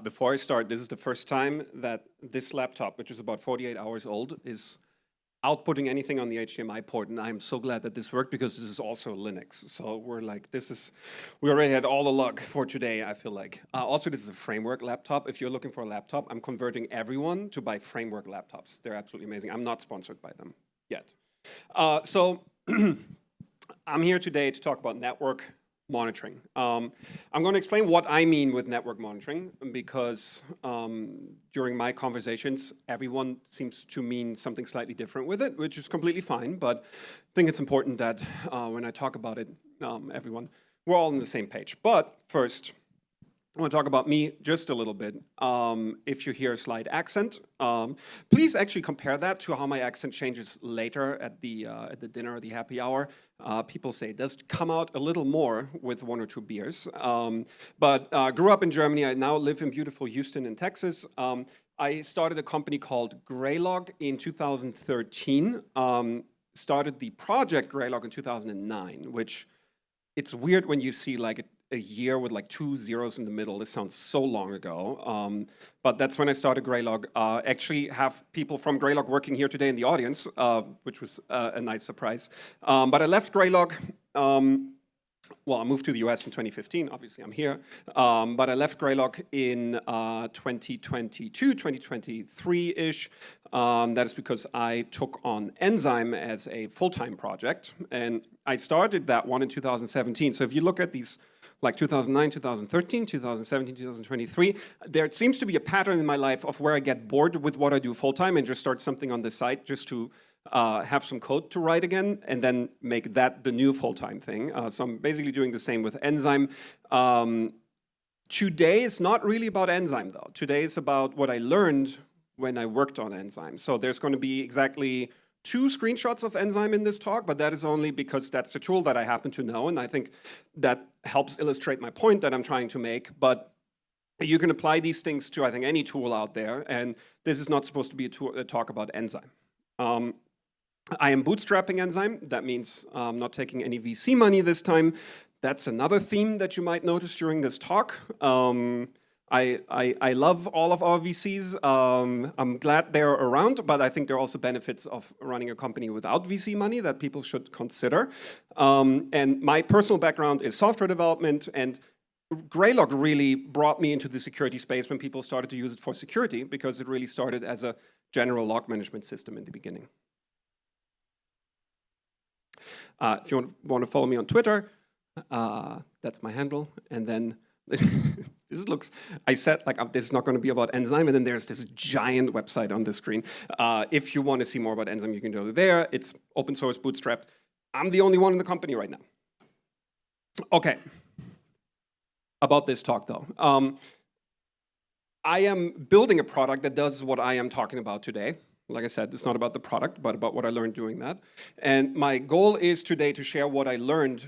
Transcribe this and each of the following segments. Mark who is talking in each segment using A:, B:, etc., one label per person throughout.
A: Before I start, this is the first time that this laptop, which is about 48 hours old, is outputting anything on the HDMI port, and I'm so glad that this worked because this is also Linux. So we're like, we already had all the luck for today, I feel like. Also, this is a framework laptop. If you're looking for a laptop, I'm converting everyone to buy framework laptops. They're absolutely amazing. I'm not sponsored by them yet. So I'm here today to talk about network monitoring. I'm going to explain what I mean with network monitoring because during my conversations, everyone seems to mean something slightly different with it, which is completely fine. But I think it's important that when I talk about it, we're all on the same page. But first, I want to talk about me just a little bit. If you hear a slight accent, please actually compare that to how my accent changes later at the dinner or the happy hour. People say it does come out a little more with 1 or 2 beers. But grew up in Germany. I now live in beautiful Houston in Texas. I started a company called Greylog in 2013. Started the project Greylog in 2009, which it's weird when you see like a year with like 2 zeros in the middle. This sounds so long ago, but that's when I started Greylog. Actually have people from Greylog working here today in the audience, which was a nice surprise. But I left Greylog. Well, I moved to the US in 2015, obviously I'm here, but I left Greylog in 2022, 2023-ish. That is because I took on Enzyme as a full-time project, and I started that one in 2017. So if you look at these like 2009, 2013, 2017, 2023, there seems to be a pattern in my life of where I get bored with what I do full-time and just start something on the side just to have some code to write again and then make that the new full-time thing. So I'm basically doing the same with Enzyme. Today is not really about Enzyme though. Today is about what I learned when I worked on Enzyme. So there's going to be exactly 2 screenshots of Enzyme in this talk, but that is only because that's a tool that I happen to know, and I think that helps illustrate my point that I'm trying to make. But you can apply these things to, I think, any tool out there, and this is not supposed to be a talk about Enzyme. I am bootstrapping Enzyme. That means I'm not taking any VC money this time. That's another theme that you might notice during this talk. I love all of our VCs. I'm glad they're around, but I think there are also benefits of running a company without VC money that people should consider. And my personal background is software development, and Greylog really brought me into the security space when people started to use it for security, because it really started as a general log management system in the beginning. If you want to follow me on Twitter, that's my handle. And then this looks, I said like this is not going to be about Enzyme, and then there's this giant website on the screen. If you want to see more about Enzyme, you can go there. It's open source, bootstrapped. I'm the only one in the company right now. Okay. About this talk though. I am building a product that does what I am talking about today. Like I said, it's not about the product, but about what I learned doing that. And my goal is today to share what I learned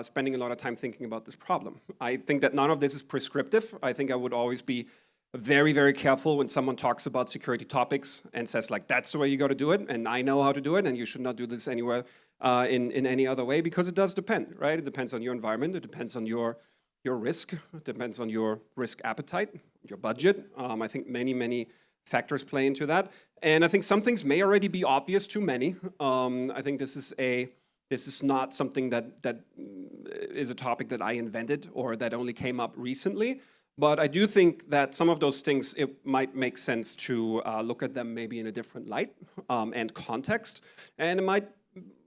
A: spending a lot of time thinking about this problem. I think that none of this is prescriptive. I think I would always be very, very careful when someone talks about security topics and says like, that's the way you got to do it, and I know how to do it, and you should not do this anywhere in any other way, because it does depend, right? It depends on your environment, it depends on your risk, it depends on your risk appetite, your budget. I think many factors play into that. And I think some things may already be obvious to many. I think this is not something that is a topic that I invented or that only came up recently. But I do think that some of those things, it might make sense to look at them maybe in a different light and context. And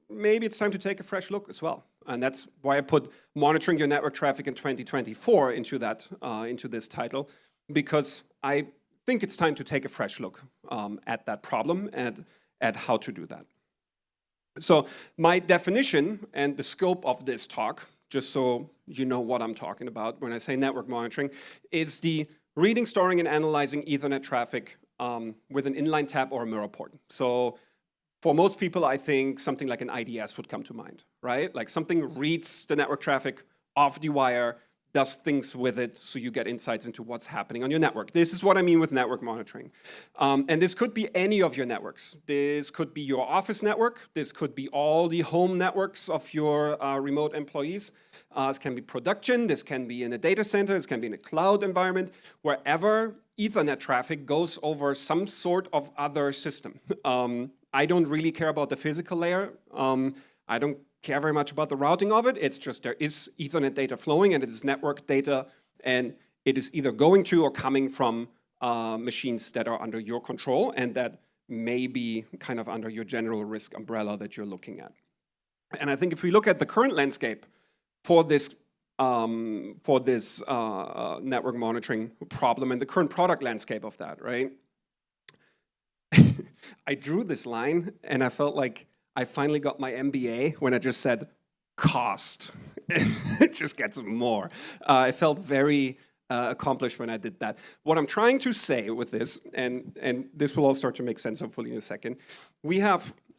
A: maybe it's time to take a fresh look as well. And that's why I put monitoring your network traffic in 2024 into this title, because I think it's time to take a fresh look at that problem and at how to do that. So my definition and the scope of this talk, just so you know what I'm talking about when I say network monitoring, is the reading, storing, and analyzing Ethernet traffic with an inline tap or a mirror port. So for most people, I think something like an IDS would come to mind, right? Like something reads the network traffic off the wire, does things with it so you get insights into what's happening on your network. This is what I mean with network monitoring. And this could be any of your networks. This could be your office network. This could be all the home networks of your remote employees. This can be production. This can be in a data center. This can be in a cloud environment. Wherever Ethernet traffic goes over some sort of other system. I don't really care about the physical layer. I don't care very much about the routing of it. It's just there is Ethernet data flowing and it is network data, and it is either going to or coming from machines that are under your control and that may be kind of under your general risk umbrella that you're looking at. And I think if we look at the current landscape for this network monitoring problem and the current product landscape of that, right? I drew this line and I felt like I finally got my MBA when I just said cost. It just gets more. I felt very accomplished when I did that. What I'm trying to say with this, and this will all start to make sense hopefully in a second,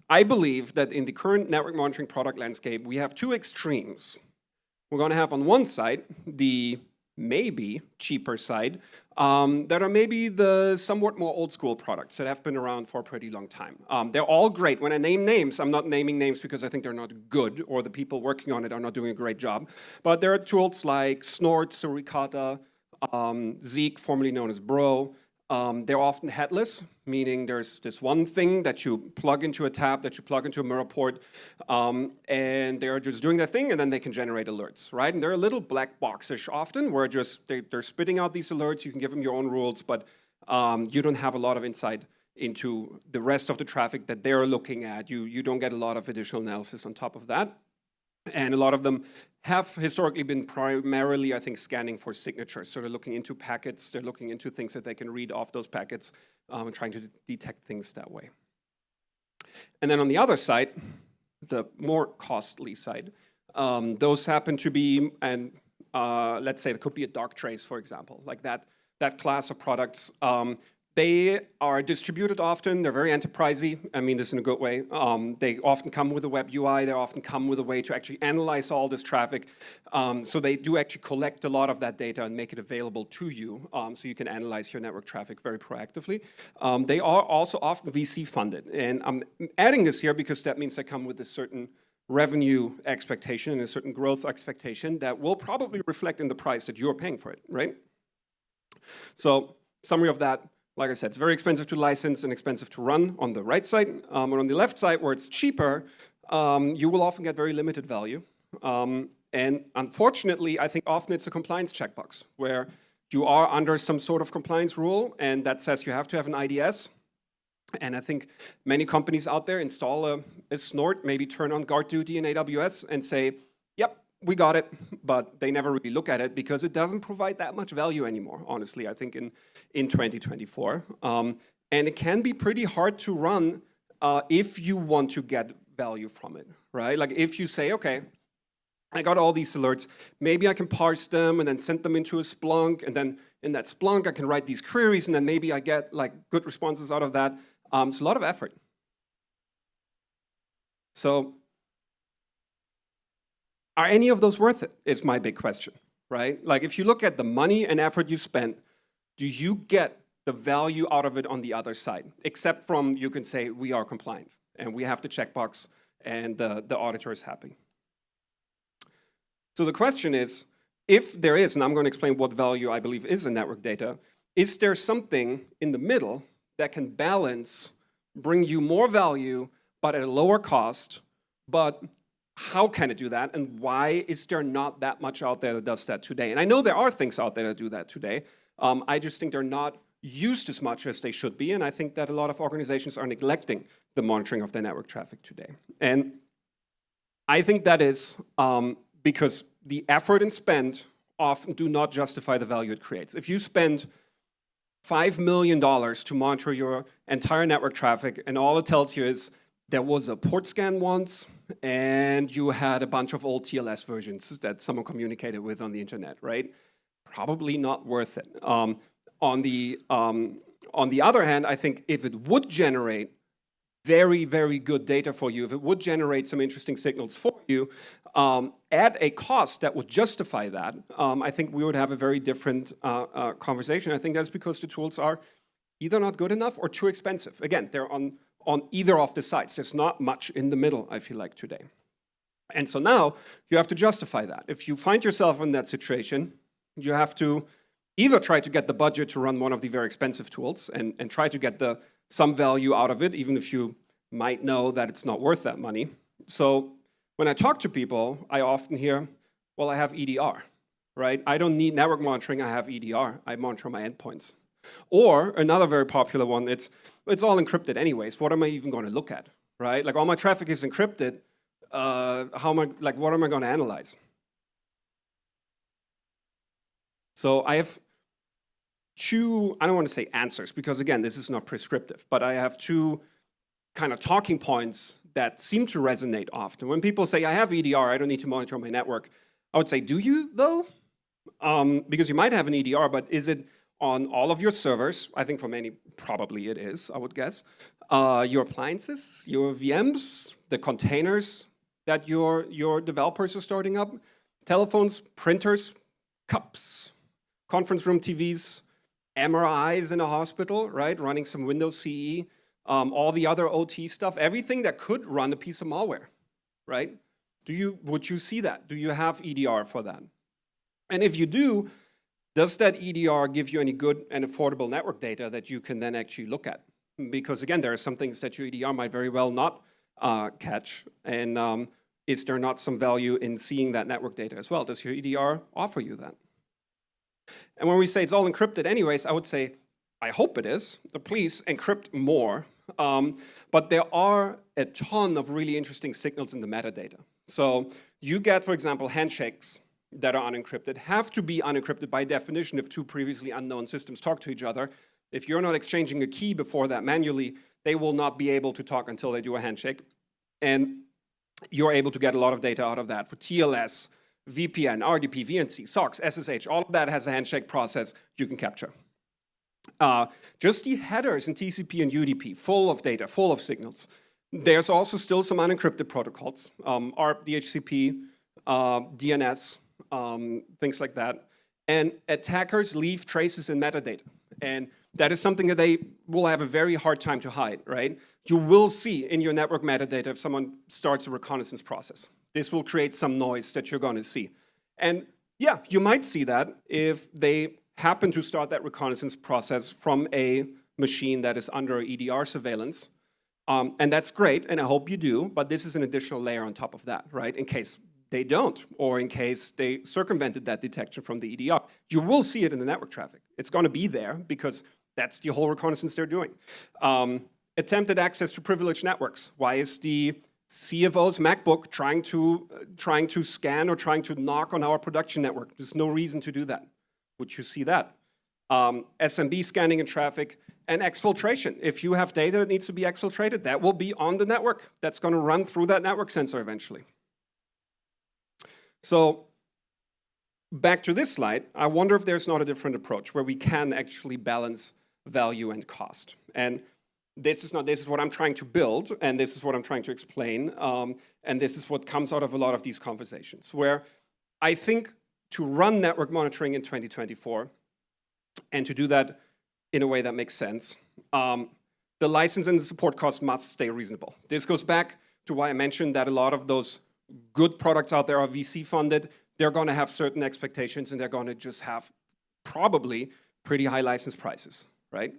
A: I believe that in the current network monitoring product landscape, we have two extremes. We're going to have on one side the maybe cheaper side that are maybe the somewhat more old school products that have been around for a pretty long time. They're all great. When I name names, I'm not naming names because I think they're not good or the people working on it are not doing a great job. But there are tools like Snort, Suricata, Zeek, formerly known as Bro. They're often headless, meaning there's this one thing that you plug into a tab, that you plug into a mirror port, and they're just doing their thing, and then they can generate alerts, right? And they're a little black boxish often, where they're spitting out these alerts. You can give them your own rules, but you don't have a lot of insight into the rest of the traffic that they're looking at. You don't get a lot of additional analysis on top of that. And a lot of them have historically been primarily, I think, scanning for signatures. So they're looking into packets, they're looking into things that they can read off those packets and trying to detect things that way. And then on the other side, the more costly side, those happen to be, and let's say it could be a dark trace, for example, like that class of products. They are distributed often, they're very enterprisey, I mean this in a good way. They often come with a web UI, they often come with a way to actually analyze all this traffic. So they do actually collect a lot of that data and make it available to you so you can analyze your network traffic very proactively. They are also often VC funded. And I'm adding this here because that means they come with a certain revenue expectation and a certain growth expectation that will probably reflect in the price that you're paying for it, right? So summary of that. Like I said, it's very expensive to license and expensive to run on the right side. And on the left side, where it's cheaper, you will often get very limited value. And unfortunately, I think often it's a compliance checkbox, where you are under some sort of compliance rule, and that says you have to have an IDS. And I think many companies out there install a Snort, maybe turn on guard duty in AWS and say, yep, we got it, but they never really look at it because it doesn't provide that much value anymore, honestly, I think in 2024. And it can be pretty hard to run if you want to get value from it, right? Like if you say, okay, I got all these alerts, maybe I can parse them and then send them into a Splunk, and then in that Splunk I can write these queries and then maybe I get like good responses out of that. It's a lot of effort. So, are any of those worth it, is my big question, right? Like if you look at the money and effort you spent, do you get the value out of it on the other side? Except from, you can say, we are compliant, and we have the checkbox, and the auditor is happy. So the question is, if there is, and I'm going to explain what value I believe is in network data, is there something in the middle that can balance, bring you more value, but at a lower cost, but how can it do that, and why is there not that much out there that does that today? And I know there are things out there that do that today. I just think they're not used as much as they should be, and I think that a lot of organizations are neglecting the monitoring of their network traffic today. And I think that is because the effort and spend often do not justify the value it creates. If you spend $5 million to monitor your entire network traffic, and all it tells you is there was a port scan once, and you had a bunch of old TLS versions that someone communicated with on the internet, right? Probably not worth it. On the other hand, I think if it would generate very, very good data for you, if it would generate some interesting signals for you, at a cost that would justify that, I think we would have a very different conversation. I think that's because the tools are either not good enough or too expensive. Again, they're on either of the sides. There's not much in the middle, I feel like, today. And so now you have to justify that. If you find yourself in that situation, you have to either try to get the budget to run one of the very expensive tools and try to get some value out of it, even if you might know that it's not worth that money. So when I talk to people, I often hear, well, I have EDR, right? I don't need network monitoring, I have EDR. I monitor my endpoints. Or another very popular one, it's all encrypted anyways. What am I even going to look at, right? Like all my traffic is encrypted. What am I going to analyze? So I have two, I don't want to say answers, because again, this is not prescriptive, but I have two kind of talking points that seem to resonate often. When people say, I have EDR, I don't need to monitor my network, I would say, do you though? Because you might have an EDR, but is it on all of your servers? I think for many, probably it is, I would guess. Your appliances, your VMs, the containers that your developers are starting up, telephones, printers, cups, conference room TVs, MRIs in a hospital, right? Running some Windows CE, all the other OT stuff, everything that could run a piece of malware, right? Would you see that? Do you have EDR for that? And if you do, does that EDR give you any good and affordable network data that you can then actually look at? Because again, there are some things that your EDR might very well not catch. And is there not some value in seeing that network data as well? Does your EDR offer you that? And when we say it's all encrypted anyways, I would say, I hope it is. Please encrypt more. But there are a ton of really interesting signals in the metadata. So you get, for example, handshakes that are unencrypted have to be unencrypted by definition if two previously unknown systems talk to each other. If you're not exchanging a key before that manually, they will not be able to talk until they do a handshake. And you're able to get a lot of data out of that for TLS, VPN, RDP, VNC, SOCKS, SSH, all of that has a handshake process you can capture. Just the headers in TCP and UDP, full of data, full of signals. There's also still some unencrypted protocols, ARP, DHCP, DNS, things like that. And attackers leave traces in metadata. And that is something that they will have a very hard time to hide, right? You will see in your network metadata if someone starts a reconnaissance process. This will create some noise that you're going to see. And yeah, you might see that if they happen to start that reconnaissance process from a machine that is under EDR surveillance. And that's great, and I hope you do, but this is an additional layer on top of that, right? In case they don't, or in case they circumvented that detection from the EDR. You will see it in the network traffic. It's going to be there because that's the whole reconnaissance they're doing. Attempted access to privileged networks. Why is the CFO's MacBook trying to scan or trying to knock on our production network? There's no reason to do that. Would you see that? SMB scanning and traffic, and exfiltration. If you have data that needs to be exfiltrated, that will be on the network. That's going to run through that network sensor eventually. So back to this slide, I wonder if there's not a different approach where we can actually balance value and cost. And this is what I'm trying to build, and this is what I'm trying to explain, and this is what comes out of a lot of these conversations, where I think to run network monitoring in 2024 and to do that in a way that makes sense, the license and the support costs must stay reasonable. This goes back to why I mentioned that a lot of those good products out there are VC funded. They're going to have certain expectations, and they're going to just have probably pretty high license prices, right?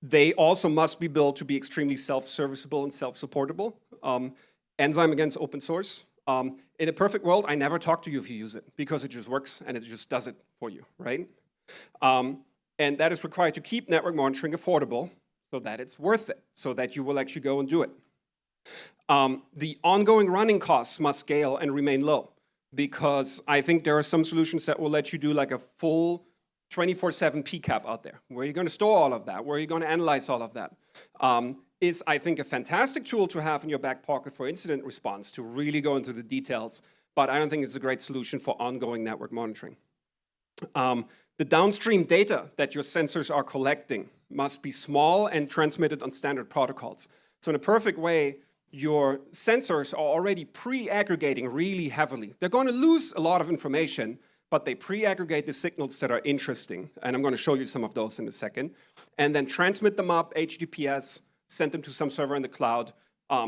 A: They also must be built to be extremely self-serviceable and self-supportable. Enzyme against open source. In a perfect world, I never talk to you if you use it, because it just works and it just does it for you, right? And that is required to keep network monitoring affordable so that it's worth it, so that you will actually go and do it. The ongoing running costs must scale and remain low, because I think there are some solutions that will let you do like a full 24/7 PCAP out there. Where are you going to store all of that? Where are you going to analyze all of that? Is, I think, a fantastic tool to have in your back pocket for incident response to really go into the details, but I don't think it's a great solution for ongoing network monitoring. The downstream data that your sensors are collecting must be small and transmitted on standard protocols. So in a perfect way, your sensors are already pre-aggregating really heavily. They're going to lose a lot of information, but they pre-aggregate the signals that are interesting. And I'm going to show you some of those in a second. And then transmit them up, HTTPS, send them to some server in the cloud.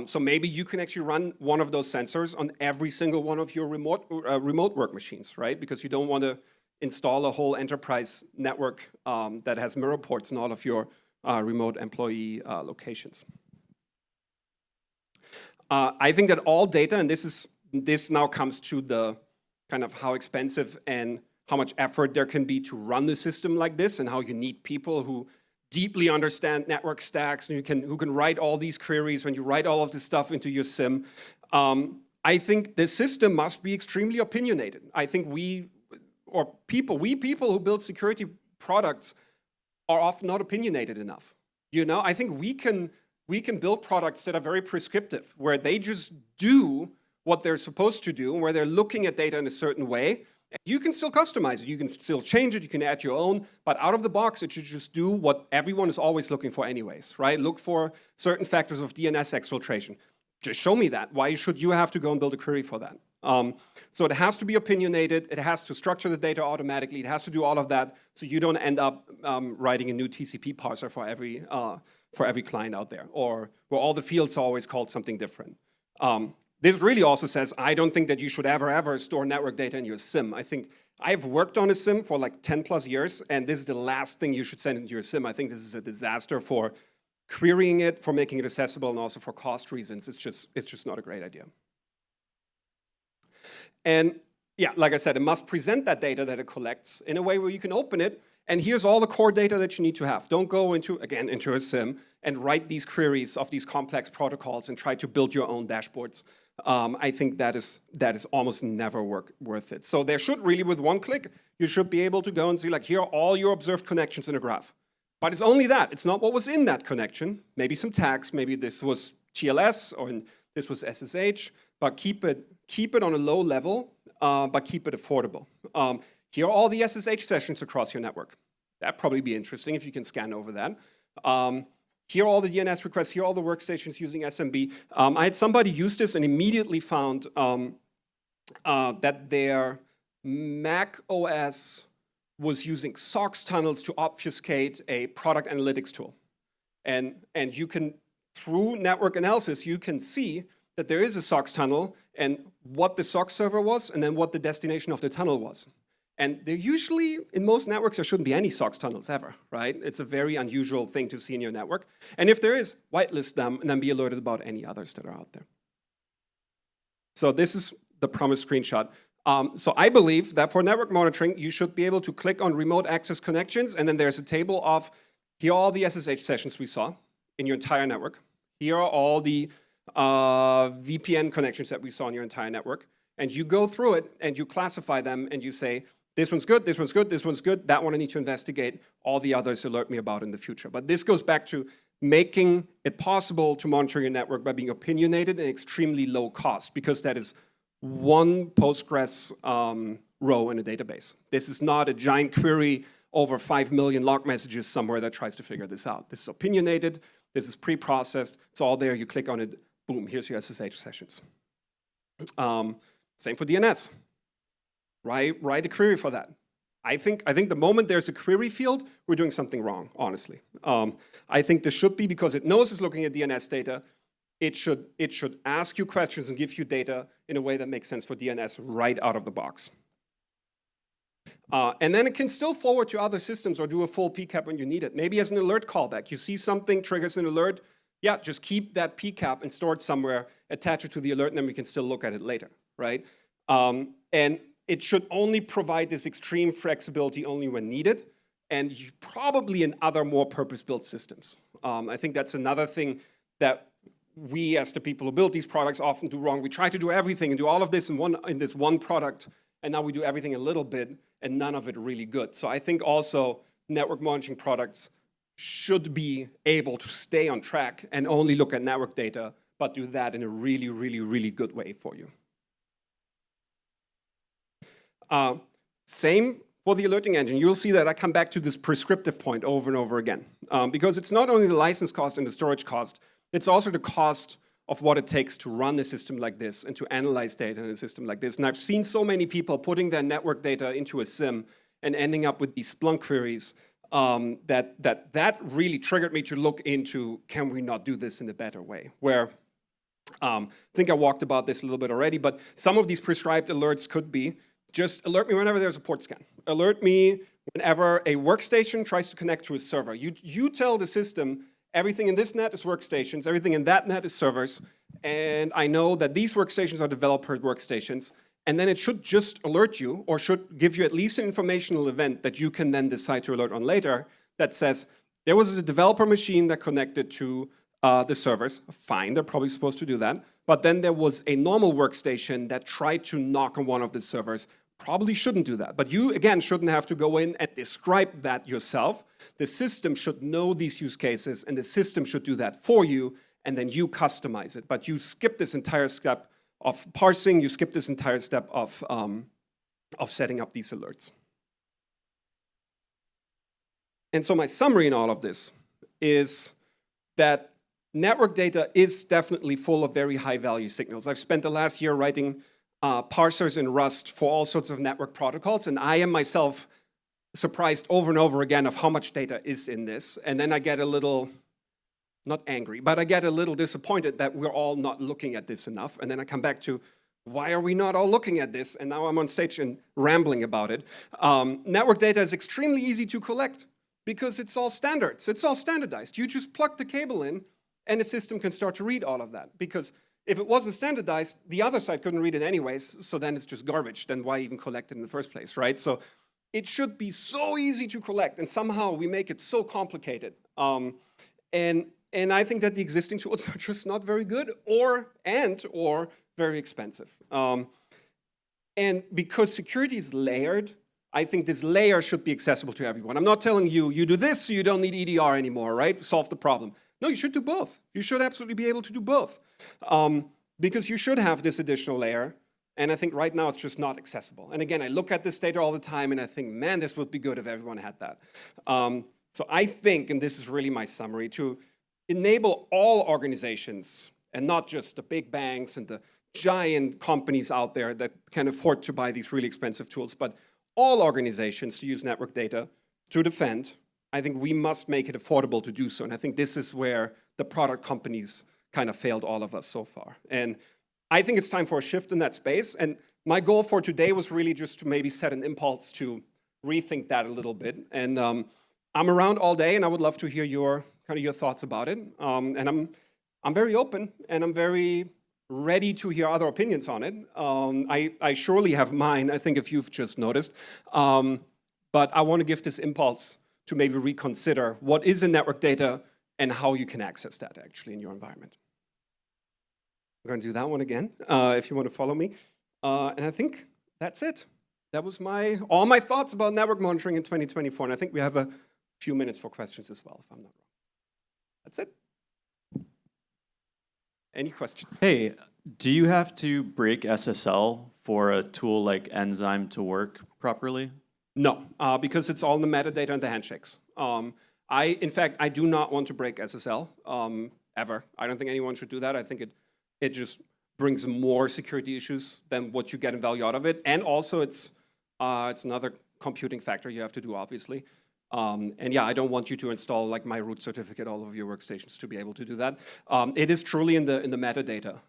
A: So maybe you can actually run one of those sensors on every single one of your remote work machines, right? Because you don't want to install a whole enterprise network that has mirror ports in all of your remote employee locations. I think that all data, and this now comes to the kind of how expensive and how much effort there can be to run the system like this, and how you need people who deeply understand network stacks and who can write all these queries when you write all of this stuff into your SIEM. I think the system must be extremely opinionated. I think we people who build security products are often not opinionated enough. You know, I think we can build products that are very prescriptive, where they just do what they're supposed to do, where they're looking at data in a certain way. You can still customize it, you can still change it, you can add your own, but out of the box, it should just do what everyone is always looking for anyways, right? Look for certain factors of DNS exfiltration. Just show me that. Why should you have to go and build a query for that? So it has to be opinionated, it has to structure the data automatically, it has to do all of that, so you don't end up writing a new TCP parser for every client out there, or where all the fields are always called something different. This really also says, I don't think that you should ever store network data in your SIEM. I think I've worked on a SIEM for like 10 plus years, and this is the last thing you should send into your SIEM. I think this is a disaster for querying it, for making it accessible, and also for cost reasons. It's just not a great idea. And yeah, like I said, it must present that data that it collects in a way where you can open it, and here's all the core data that you need to have. Don't go into a SIEM and write these queries of these complex protocols and try to build your own dashboards. I think that is almost never worth it. So there should really, with one click, you should be able to go and see, like, here are all your observed connections in a graph. But it's only that. It's not what was in that connection. Maybe some tags. Maybe this was TLS or this was SSH. But keep it on a low level, but keep it affordable. Here are all the SSH sessions across your network. That'd probably be interesting if you can scan over that. Here are all the DNS requests. Here are all the workstations using SMB. I had somebody use this and immediately found that their Mac OS was using SOX tunnels to obfuscate a product analytics tool. And you can, through network analysis, you can see that there is a SOX tunnel and what the SOX server was and then what the destination of the tunnel was. And there usually, in most networks, there shouldn't be any SOX tunnels ever, right? It's a very unusual thing to see in your network. And if there is, whitelist them and then be alerted about any others that are out there. So this is the promised screenshot. So I believe that for network monitoring, you should be able to click on remote access connections, and then there's a table of, here are all the SSH sessions we saw in your entire network. Here are all the VPN connections that we saw in your entire network. And you go through it, and you classify them, and you say, this one's good, this one's good, this one's good, that one I need to investigate, all the others alert me about in the future. But this goes back to making it possible to monitor your network by being opinionated and extremely low cost, because that is one Postgres row in a database. This is not a giant query over 5 million log messages somewhere that tries to figure this out. This is opinionated, this is pre-processed, it's all there, you click on it, boom, here's your SSH sessions. Same for DNS. Write a query for that. I think the moment there's a query field, we're doing something wrong, honestly. I think this should be, because it knows it's looking at DNS data, it should ask you questions and give you data in a way that makes sense for DNS right out of the box. And then it can still forward to other systems or do a full PCAP when you need it. Maybe as an alert callback. You see something, triggers an alert, yeah, just keep that PCAP and store it somewhere, attach it to the alert, and then we can still look at it later, right? And it should only provide this extreme flexibility only when needed, and probably in other more purpose-built systems. I think that's another thing that we, as the people who build these products, often do wrong. We try to do everything and do all of this in this one product, and now we do everything a little bit, and none of it really good. So I think also network monitoring products should be able to stay on track and only look at network data, but do that in a really, really, really good way for you. Same for the alerting engine, you'll see that I come back to this prescriptive point over and over again. Because it's not only the license cost and the storage cost, it's also the cost of what it takes to run a system like this and to analyze data in a system like this. And I've seen so many people putting their network data into a SIEM and ending up with these Splunk queries that really triggered me to look into, can we not do this in a better way? Where, I think I walked about this a little bit already, but some of these prescribed alerts could be, just alert me whenever there's a port scan. Alert me whenever a workstation tries to connect to a server. You tell the system, everything in this net is workstations, everything in that net is servers, and I know that these workstations are developer workstations, and then it should just alert you, or should give you at least an informational event that you can then decide to alert on later, that says, there was a developer machine that connected to the servers. Fine, they're probably supposed to do that. But then there was a normal workstation that tried to knock on one of the servers. Probably shouldn't do that. But you, again, shouldn't have to go in and describe that yourself. The system should know these use cases, and the system should do that for you, and then you customize it. But you skip this entire step of parsing, you skip this entire step of setting up these alerts. And so my summary in all of this is that network data is definitely full of very high-value signals. I've spent the last year writing parsers in Rust for all sorts of network protocols, and I am myself surprised over and over again of how much data is in this. And then I get a little, not angry, but I get a little disappointed that we're all not looking at this enough. And then I come back to, why are we not all looking at this? And now I'm on stage and rambling about it. Network data is extremely easy to collect because it's all standards. It's all standardized. You just plug the cable in, and the system can start to read all of that. Because if it wasn't standardized, the other side couldn't read it anyways, so then it's just garbage. Then why even collect it in the first place, right? So it should be so easy to collect, and somehow we make it so complicated. And I think that the existing tools are just not very good or very expensive. And because security is layered, I think this layer should be accessible to everyone. I'm not telling you, you do this so you don't need EDR anymore, right? Solve the problem. No, you should do both. You should absolutely be able to do both. Because you should have this additional layer, and I think right now it's just not accessible. And again, I look at this data all the time, and I think, man, this would be good if everyone had that. So I think, and this is really my summary, to enable all organizations, and not just the big banks and the giant companies out there that can afford to buy these really expensive tools, but all organizations to use network data to defend. I think we must make it affordable to do so. And I think this is where the product companies kind of failed all of us so far. And I think it's time for a shift in that space. And my goal for today was really just to maybe set an impulse to rethink that a little bit. And I'm around all day, and I would love to hear your thoughts about it. And I'm very open, and I'm very ready to hear other opinions on it. I surely have mine, I think, if you've just noticed. But I want to give this impulse to maybe reconsider what is in network data and how you can access that actually in your environment. I'm going to do that one again, if you want to follow me. And I think that's it. That was all my thoughts about network monitoring in 2024. And I think we have a few minutes for questions as well, if I'm not wrong. That's it. Any questions?
B: Hey, do you have to break SSL for a tool like Enzyme to work properly?
A: No, because it's all in the metadata and the handshakes. In fact, I do not want to break SSL, ever. I don't think anyone should do that. I think it just brings more security issues than what you get in value out of it. And also, it's another computing factor you have to do, obviously. And yeah, I don't want you to install like my root certificate all over your workstations to be able to do that. It is truly in the metadata.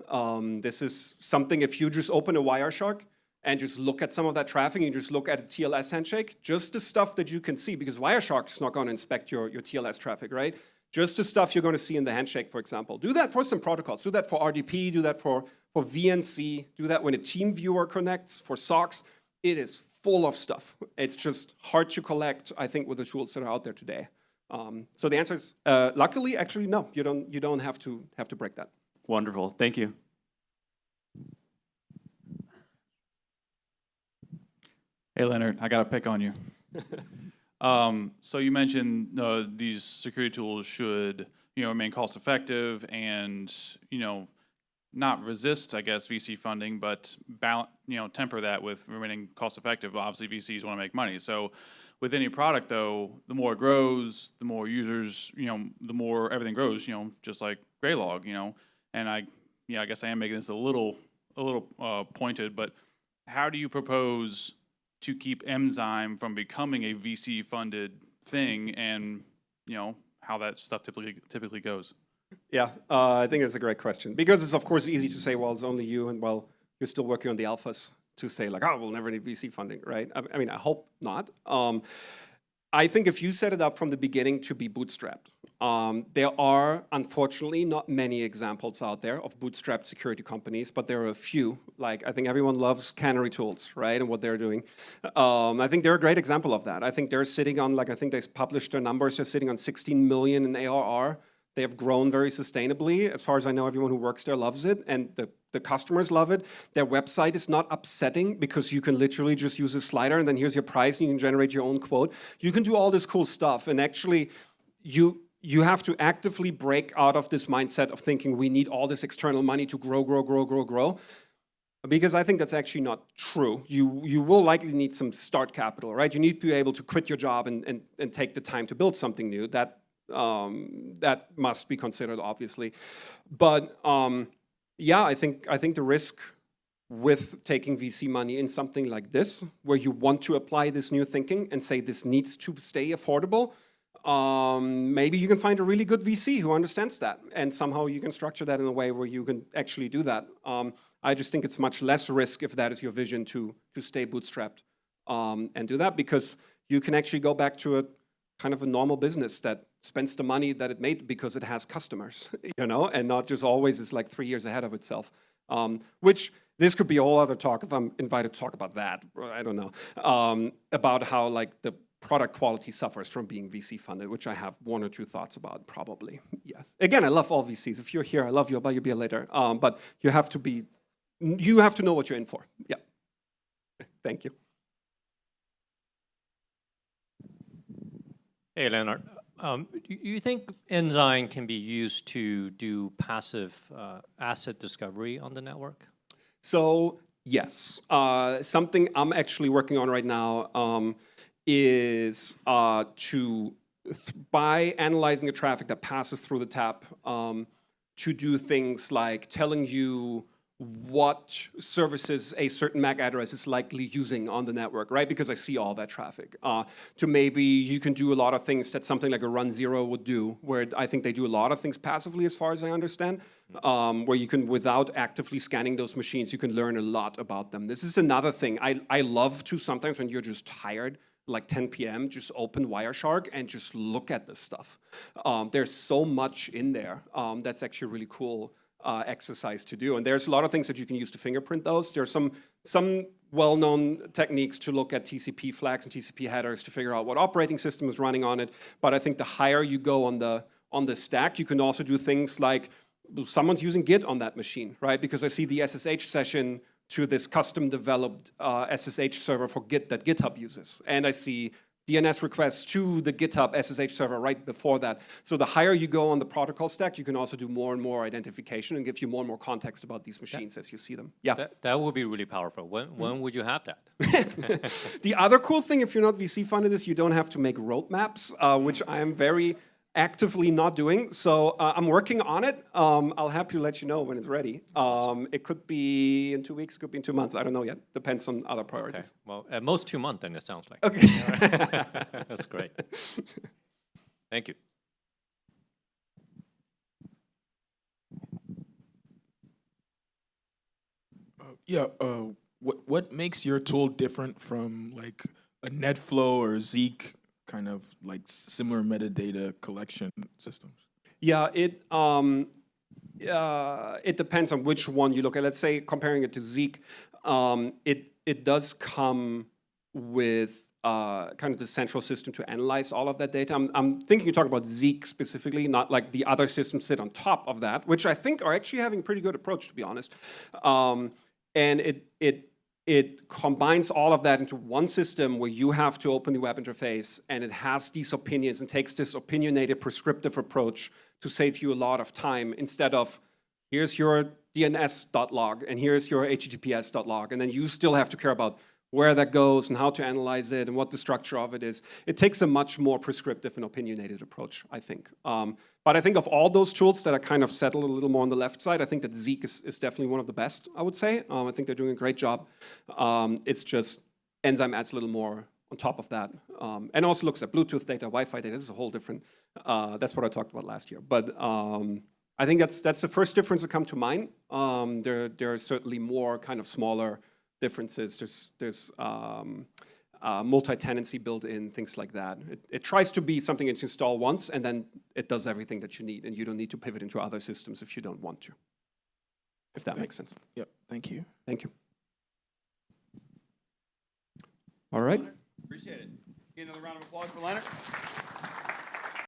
A: This is something, if you just open a Wireshark and just look at some of that traffic, and you just look at a TLS handshake, just the stuff that you can see, because Wireshark's not going to inspect your TLS traffic, right? Just the stuff you're going to see in the handshake, for example. Do that for some protocols. Do that for RDP, do that for VNC, do that when a team viewer connects, for SOCs. It is full of stuff. It's just hard to collect, I think, with the tools that are out there today. So the answer is, luckily, actually, no. You don't have to break that.
B: Wonderful. Thank you.
C: Hey, Lennart, I got to pick on you. So you mentioned these security tools should, remain cost-effective and, not resist, I guess, VC funding, but temper that with remaining cost effective. Obviously, VCs want to make money. So with any product, though, the more it grows, the more users, the more everything grows, just like Graylog, And I guess I am making this a little pointed, but how do you propose to keep Enzyme from becoming a VC-funded thing, and how that stuff typically goes?
A: Yeah, I think that's a great question, because it's of course easy to say, well, it's only you, and well, you're still working on the alphas, to say like, oh, we'll never need VC funding, right? I mean, I hope not. I think if you set it up from the beginning to be bootstrapped, there are unfortunately not many examples out there of bootstrapped security companies, but there are a few. Like, I think everyone loves Canary Tools, right, and what they're doing. I think they're a great example of that. I think they're sitting on, like, I think they published their numbers, they're sitting on 16 million in ARR. They have grown very sustainably. As far as I know, everyone who works there loves it, and the customers love it. Their website is not upsetting, because you can literally just use a slider, and then here's your price, and you can generate your own quote. You can do all this cool stuff, and actually, you have to actively break out of this mindset of thinking we need all this external money to grow. Because I think that's actually not true. You will likely need some start capital, right? You need to be able to quit your job and take the time to build something new. That must be considered, obviously. But yeah, I think the risk with taking VC money in something like this, where you want to apply this new thinking and say this needs to stay affordable, maybe you can find a really good VC who understands that, and somehow you can structure that in a way where you can actually do that. I just think it's much less risk if that is your vision to stay bootstrapped and do that, because you can actually go back to a kind of a normal business that spends the money that it made because it has customers, and not just always is like 3 years ahead of itself. Which this could be a whole other talk if I'm invited to talk about that. I don't know, about how like the product quality suffers from being VC funded, which I have 1 or 2 thoughts about, probably. Yes. Again, I love all VCs. If you're here, I love you. I'll buy you a beer later. But you have to know what you're in for. Yeah. Thank you.
D: Hey, Lennart. You think Enzyme can be used to do passive asset discovery on the network?
A: So, yes. Something I'm actually working on right now is by analyzing the traffic that passes through the tap, to do things like telling you what services a certain MAC address is likely using on the network, right? Because I see all that traffic. To maybe you can do a lot of things that something like a run zero would do, where I think they do a lot of things passively, as far as I understand, where you can, without actively scanning those machines, you can learn a lot about them. This is another thing. I love to sometimes, when you're just tired, like 10 p.m., just open Wireshark and just look at this stuff. There's so much in there that's actually really cool exercise to do. And there's a lot of things that you can use to fingerprint those. There's some well-known techniques to look at TCP flags and TCP headers to figure out what operating system is running on it. But I think the higher you go on the stack, you can also do things like someone's using Git on that machine, right? Because I see the SSH session to this custom-developed SSH server for Git that GitHub uses. And I see DNS requests to the GitHub SSH server right before that. So the higher you go on the protocol stack, you can also do more and more identification and give you more and more context about these machines as you see them. Yeah.
D: That would be really powerful. When would you have that?
A: The other cool thing, if you're not VC funded, is you don't have to make roadmaps, which I am very actively not doing. So I'm working on it. I'll happily let you know when it's ready. It could be in 2 weeks, it could be in 2 months. I don't know yet. Depends on other priorities.
D: Okay. Well, at most 2 months, then it sounds like.
A: Okay.
D: That's great. Thank you.
E: What makes your tool different from like a NetFlow or Zeek kind of like similar metadata collection systems?
A: Yeah, it depends on which one you look at. Let's say comparing it to Zeek, it does come with kind of the central system to analyze all of that data. I'm thinking you talk about Zeek specifically, not like the other systems sit on top of that, which I think are actually having a pretty good approach, to be honest. And it combines all of that into one system where you have to open the web interface, and it has these opinions and takes this opinionated prescriptive approach to save you a lot of time, instead of here's your DNS.log, and here's your HTTPS.log, and then you still have to care about where that goes and how to analyze it and what the structure of it is. It takes a much more prescriptive and opinionated approach, I think. But I think of all those tools that are kind of settled a little more on the left side, I think that Zeek is definitely one of the best, I would say. I think they're doing a great job. It's just Enzyme adds a little more on top of that. And also looks at Bluetooth data, Wi-Fi data. This is a whole different, that's what I talked about last year. But I think that's the first difference that come to mind. There are certainly more kind of smaller differences. There's multi-tenancy built in, things like that. It tries to be something that you install once, and then it does everything that you need, and you don't need to pivot into other systems if you don't want to. If that makes sense.
E: Yep, thank you.
A: Thank you. All right.
C: Appreciate it. Get another round of applause for Lennart.